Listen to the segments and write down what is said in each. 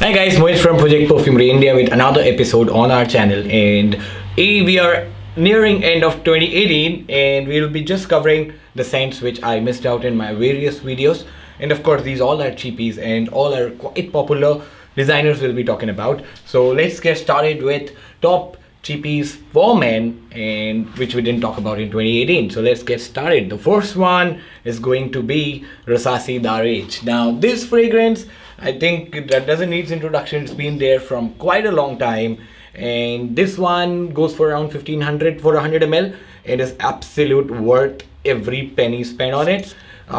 Hi guys, Mohit from Project Perfumery India with another episode on our channel, and we are nearing end of 2018 and we'll be just covering the scents which I missed out in my various videos. And of course these all are cheapies and all are quite popular designers we'll be talking about. So let's get started with top cheapies for men, and which we didn't talk about in 2018. So let's get started. The first one is going to be Rasasi Daarej. Now this fragrance, I think that doesn't need introduction. It's been there from quite a long time, and this one goes for around 1500 for 100 ml. It is absolute worth every penny spent on it.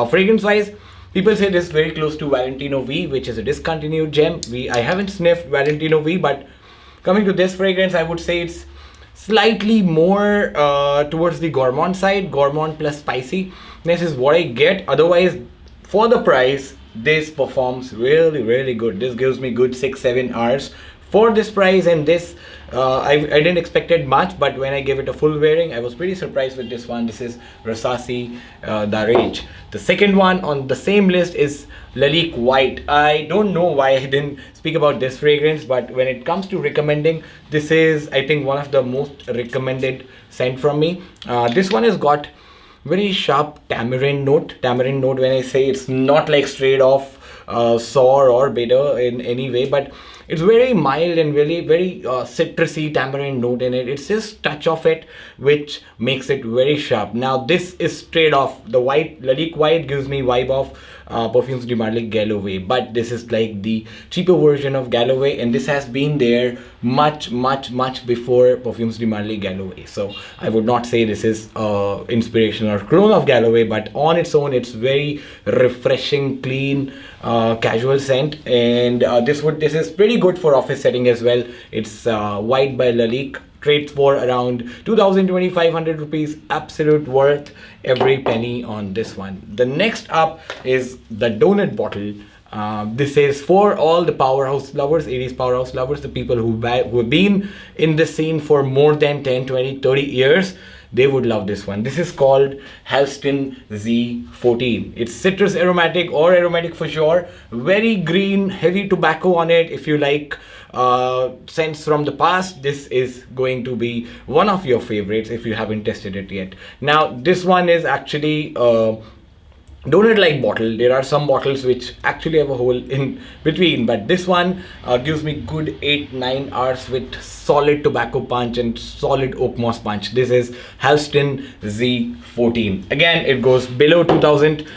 Fragrance wise, people say this is very close to Valentino V, which is a discontinued gem. I haven't sniffed Valentino V, but coming to this fragrance, I would say it's slightly more towards the gourmand side. Gourmand plus spicy. This is what I get. Otherwise, for the price, this performs really good. This gives me good 6-7 hours for this price, and this I didn't expect it much, but when I gave it a full wearing, I was pretty surprised with this one. This is Rasasi Daarej. The second one on the same list is Lalique White. I don't know why I didn't speak about this fragrance, but when it comes to recommending, this is, I think, one of the most recommended scent from me. This one has got very sharp tamarind note. When I say, it's not like straight off sour or bitter in any way, but it's very mild and really very citrusy tamarind note in it. It's just touch of it which makes it very sharp. Now this is straight off. The white, Lalique White, gives me vibe of Parfums de Marly Galloway, but this is like the cheaper version of Galloway, and this has been there much before Parfums de Marly Galloway. So I would not say this is inspiration or clone of Galloway, but on its own it's very refreshing, clean, casual scent, and this is pretty good for office setting as well. It's white by Lalique. Trades for around 2,000-2,500 rupees. Absolute worth every penny on this one. The next up is the donut bottle. This is for all the powerhouse lovers, 80s powerhouse lovers, the people who have been in the scene for more than 10, 20, 30 years. They would love this one. This is called Helston Z14. It's citrus aromatic, or aromatic for sure. Very green, heavy tobacco on it. If you like scents from the past, this is going to be one of your favorites if you haven't tested it yet. Now this one is actually donut-like bottle. There are some bottles which actually have a hole in between, but this one gives me good 8-9 hours with solid tobacco punch and solid oak moss punch. This is Helston Z14. Again, it goes below 2000.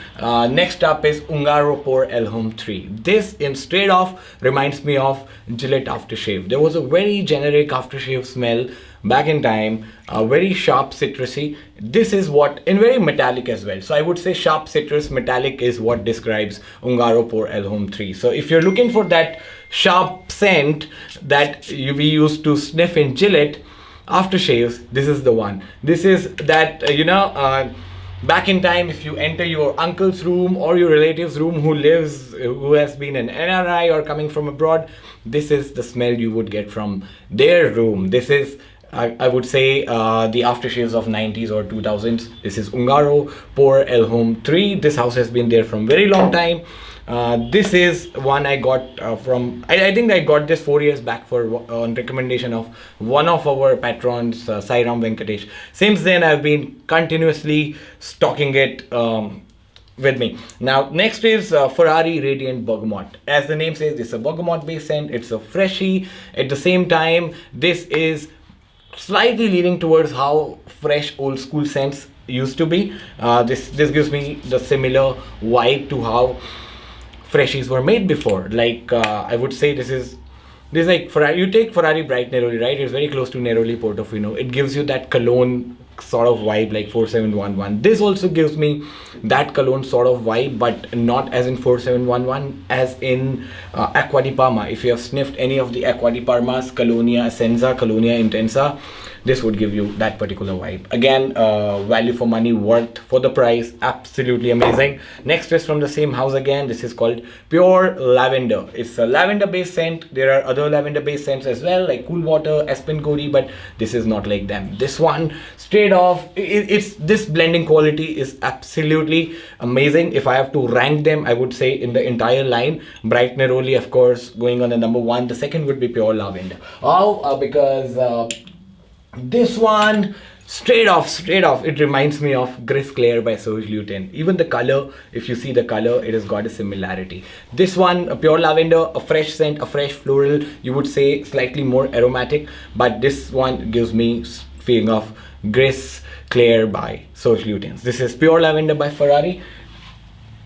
Next up is Ungaro Pour Homme 3. This in straight off reminds me of Gillette aftershave. There was a very generic aftershave smell back in time, very sharp citrusy. This is what, and very metallic as well. So I would say sharp citrus, metallic is what describes Ungaro Pour Homme 3. So if you're looking for that sharp scent that we used to sniff in Gillette aftershaves, this is the one. This is that, back in time, if you enter your uncle's room or your relative's room who has been an NRI or coming from abroad, this is the smell you would get from their room. This is, I would say, the aftershaves of 90s or 2000s. This is Ungaro Pour Homme 3. This house has been there from very long time. This is one I got from, I think I got this 4 years back on recommendation of one of our patrons, Sairam Venkatesh. Since then I've been continuously stocking it with me. Now next is Ferrari Radiant Bhagwat. As the name says, this is a Bhagwat based scent. It's a freshy. At the same time, this is slightly leaning towards how fresh old school scents used to be. This gives me the similar vibe to how freshies were made before. Like I would say this is like Ferrari. You take Ferrari Bright Neroli, right? It's very close to Neroli Portofino. It gives you that cologne sort of vibe like 4711. This also gives me that cologne sort of vibe, but not as in 4711, as in Acqua di Parma. If you have sniffed any of the Acqua di Parmas, Colonia Essenza, Colonia Intensa, this would give you that particular vibe. Again, value for money, worth for the price, absolutely amazing. Next is from the same house again. This is called Pure Lavender. It's a lavender based scent. There are other lavender based scents as well, like Cool Water, Aspen Cody, but this is not like them. This one straight straight off. It's this blending quality is absolutely amazing. If I have to rank them, I would say in the entire line, Bright Neroli, of course, going on the number one. The second would be Pure Lavender. How? Because this one, straight off, it reminds me of Gris Clair by Serge Lutens. Even the color, if you see the color, it has got a similarity. This one, a Pure Lavender, a fresh scent, a fresh floral, you would say slightly more aromatic, but this one gives me feeling of Gris Clair by Serge Lutens. This is Pure Lavender by Ferrari.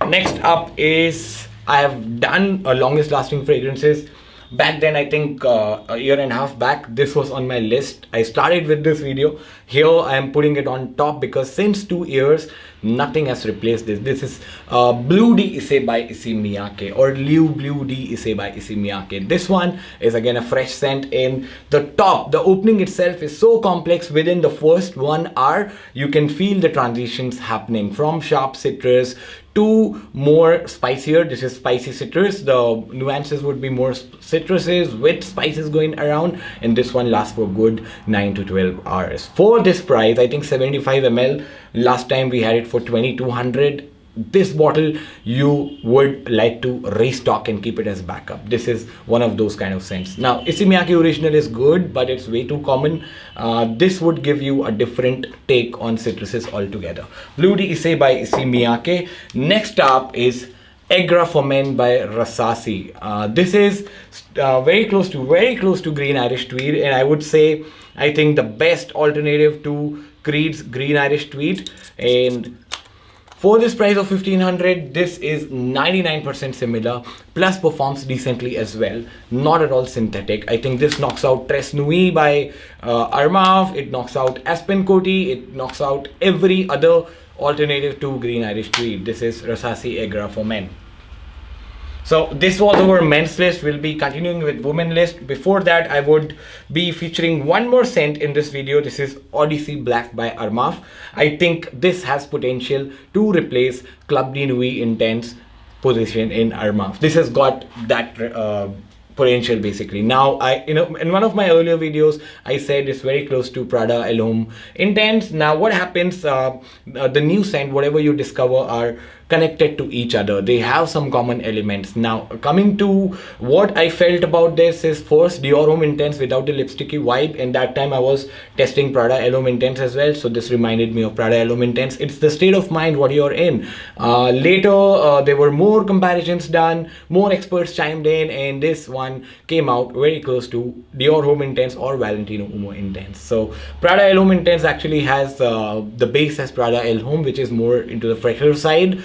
Next up is, I have done a longest lasting fragrances. Back then, I think a year and a half back, this was on my list. I started with this video. Here I am putting it on top because since 2 years, nothing has replaced this. This is Bleu de Issey by Issey Miyake, or Bleu de Issey by Issey Miyake. This one is again a fresh scent. In the top, the opening itself is so complex. Within the first 1 hour, you can feel the transitions happening from sharp citrus to more spicier. This is spicy citrus. The nuances would be more citruses with spices going around, and this one lasts for good 9 to 12 hours. For this price, I think 75 ml, last time we had it for 2200. This bottle you would like to restock and keep it as backup. This is one of those kind of scents. Now, Issey Miyake Original is good, but it's way too common. This would give you a different take on citruses altogether. Bleu de Issey by Issey Miyake. Next up is Egra for Men by Rasasi. This is very close to Green Irish Tweed, and I would say I think the best alternative to Creed's Green Irish Tweed. And for this price of 1500, this is 99% similar, plus performs decently as well. Not at all synthetic. I think this knocks out Tres Nuit by Armaf. It knocks out Aspen Coty. It knocks out every other alternative to Green Irish Tweed. This is Rasasi Egra for Men. So this was our men's list. We'll be continuing with women list. Before that, I would be featuring one more scent in this video. This is Odyssey Black by Armaf. I think this has potential to replace Club de Nuit Intense position in Armaf. This has got that potential basically. Now, in one of my earlier videos, I said it's very close to Prada Homme Intense. Now, what happens? The new scent, whatever you discover, are connected to each other. They have some common elements. Now, coming to what I felt about this is, first, Dior Homme Intense without the lipsticky vibe, and that time I was testing Prada Homme Intense as well, so this reminded me of Prada Homme Intense. It's the state of mind what you're in. Later, there were more comparisons done, more experts chimed in, and this one came out very close to Dior Homme Intense or Valentino Homme Intense. So Prada Homme Intense actually has the base as Prada Homme, which is more into the fresher side.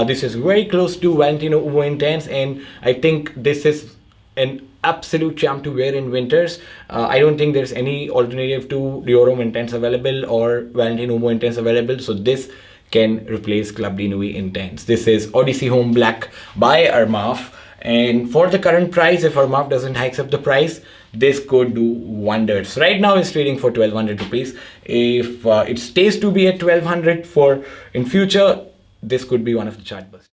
This is very close to Valentino Homme Intense, and I think this is an absolute champ to wear in winters. I don't think there's any alternative to Dior Homme Intense available or Valentino Homme Intense available, so this can replace Club de Nuit Intense. This is Odyssey Homme Black by Armaf, and for the current price, if Armaf doesn't hike up the price, this could do wonders. Right now it's trading for 1200 rupees. If it stays to be at 1200 for in future, this could be one of the chart busters.